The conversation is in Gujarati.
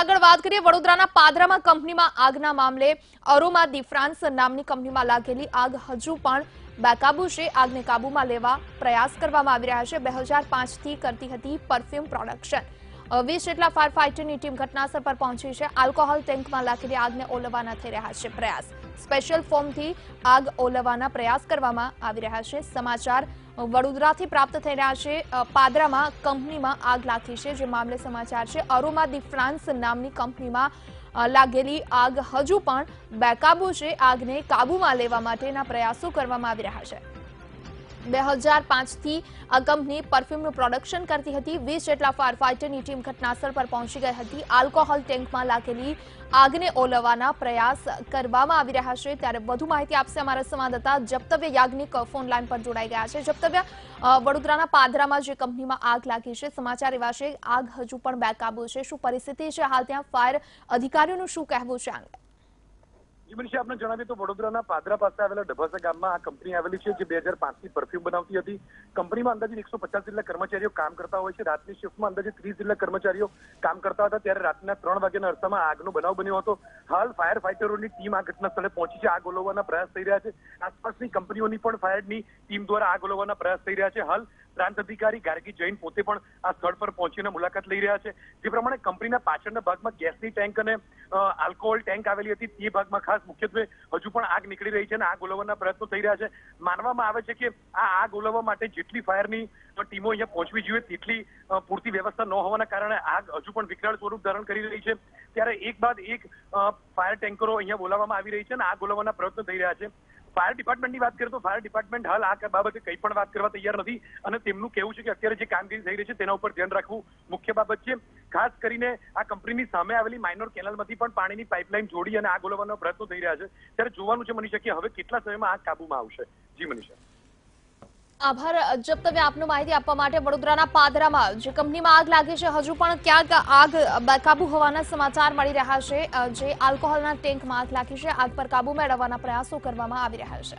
આગળ વાત કરીએ વડોદરાના પાદરામાં કંપનીમાં આગના મામલે અરોમા દી ફ્રાન્સ નામની કંપનીમાં લાગેલી આગ હજુ પણ બેકાબુ છે। આગને કાબૂમાં લેવા પ્રયાસ કરવામાં આવી રહ્યા છે। 2005 થી કરતી હતી પરફ્યુમ પ્રોડક્શન। 20 જેટલા ફાયર ફાઇટરની ટીમ ઘટનાસ્થળ પર પહોંચી છે। આલ્કોહોલ ટેન્કમાં લાગેલી આગને ઓલવવાના થઈ રહ્યા છે પ્રયાસ। સ્પેશિયલ ફોર્મથી આગ ઓલવવાના પ્રયાસ કરવામાં આવી રહ્યા છે। સમાચાર વડોદરાથી પ્રાપ્ત થઈ રહ્યા છે। પાદરામાં કંપનીમાં આગ લાગી છે, જે મામલે સમાચાર છે। અરોમા દી ફ્રાન્સ નામની કંપનીમાં લાગેલી આગ હજુ પણ બેકાબુ છે। આગને કાબૂમાં લેવા માટેના પ્રયાસો કરવામાં આવી રહ્યા છે। 2005 થી આ કંપની પરફ્યુમનું પ્રોડક્શન કરતી હતી। 20 જેટલા ફાયર ફાઇટરની ટીમ ઘટનાસ્થળ પર પહોંચી ગઈ હતી। આલ્કોહોલ ટેન્કમાં લાગેલી આગને ઓલવવાના પ્રયાસ કરવામાં આવી રહ્યા છે। ત્યારે વધુ માહિતી આપશે અમારા સંવાદદાતા જપ્તવ્ય યાજ્ઞિક ફોન લાઈન પર જોડાઈ ગયા છે। જપ્તવ્ય, વડોદરાના પાદરામાં જે કંપનીમાં આગ લાગી છે, સમાચાર એવા છે આગ હજુ પણ બેકાબુ છે, શું પરિસ્થિતિ છે હાલ ત્યાં? ફાયર અધિકારીઓનું શું કહેવું છે અંગે? મનીષા, આપને જણાવીએ તો વડોદરાના પાદરા પાસે આવેલા ડભાસા ગામમાં આ કંપની આવેલી છે, જે 2005 થી પરફ્યુમ બનાવતી હતી। કંપનીમાં અંદાજે 150 જેટલા કર્મચારીઓ કામ કરતા હોય છે। રાતની શિફ્ટમાં અંદાજે 30 જેટલા કર્મચારીઓ કામ કરતા હતા, ત્યારે રાતના 3 વાગ્યાના અરસામાં આગનો બનાવ બન્યો હતો। હાલ ફાયર ફાઇટરોની ટીમ આ ઘટના સ્થળે પહોંચી છે। આગ ઓલવવાના પ્રયાસ થઈ રહ્યા છે। આસપાસની કંપનીઓની પણ ફાયરની ટીમ દ્વારા આગ ઓલવવાના પ્રયાસ થઈ રહ્યા છે। હાલ પ્રાંત અધિકારી ગાર્ગી જૈન પોતે પણ આ સ્થળ પર પહોંચીને મુલાકાત લઈ રહ્યા છે। જે પ્રમાણે કંપનીના પાછળના ભાગમાં ગેસની ટેન્ક અને આલ્કોહોલ ટેન્ક આવેલી હતી, તે ભાગમાં ખાસ મુખ્યત્વે હજુ પણ આગ નીકળી રહી છે અને આગ ઓલવવાના પ્રયત્નો થઈ રહ્યા છે। માનવામાં આવે છે કે આ આગ ઓલવવા માટે જેટલી ફાયરની ટીમો અહીંયા પહોંચવી જોઈએ તેટલી પૂરતી વ્યવસ્થા ન હોવાના કારણે આગ હજુ પણ વિકરાળ સ્વરૂપ ધારણ કરી રહી છે। ત્યારે એક બાદ એક ફાયર ટેન્કરો અહીંયા બોલાવવામાં આવી રહી છે અને આગ ઓલવવાના પ્રયત્નો થઈ રહ્યા છે। ફાયર ડિપાર્ટમેન્ટની વાત કરીએ તો ફાયર ડિપાર્ટમેન્ટ હાલ આ બાબતે કંઈ પણ વાત કરવા તૈયાર નથી અને તેમનું કહેવું છે કે અત્યારે જે કામગીરી થઈ રહી છે તેના ઉપર ધ્યાન રાખવું મુખ્ય બાબત છે। ખાસ કરીને આ કંપનીની સામે આવેલી માઇનોર કેનાલમાંથી પણ પાણીની પાઇપલાઇન જોડી અને આગ ઓલવવાનો પ્રયત્નો થઈ રહ્યા છે। ત્યારે જોવાનું છે મનીષા કે હવે કેટલા સમયમાં આગ કાબૂમાં આવશે। જી મનીષા। આભાર જપ્તવ્ય, આપનું માહિતી આપવા માટે। વડોદરાના પાદરામાં જે કંપનીમાં આગ લાગી છે, હજુ પણ ક્યાંક આગ બેકાબુ હોવાના સમાચાર મળી રહ્યા છે। જે આલ્કોહોલના ટેન્કમાં આગ લાગી છે, આગ પર કાબુ મેળવવાના પ્રયાસો કરવામાં આવી રહ્યા છે।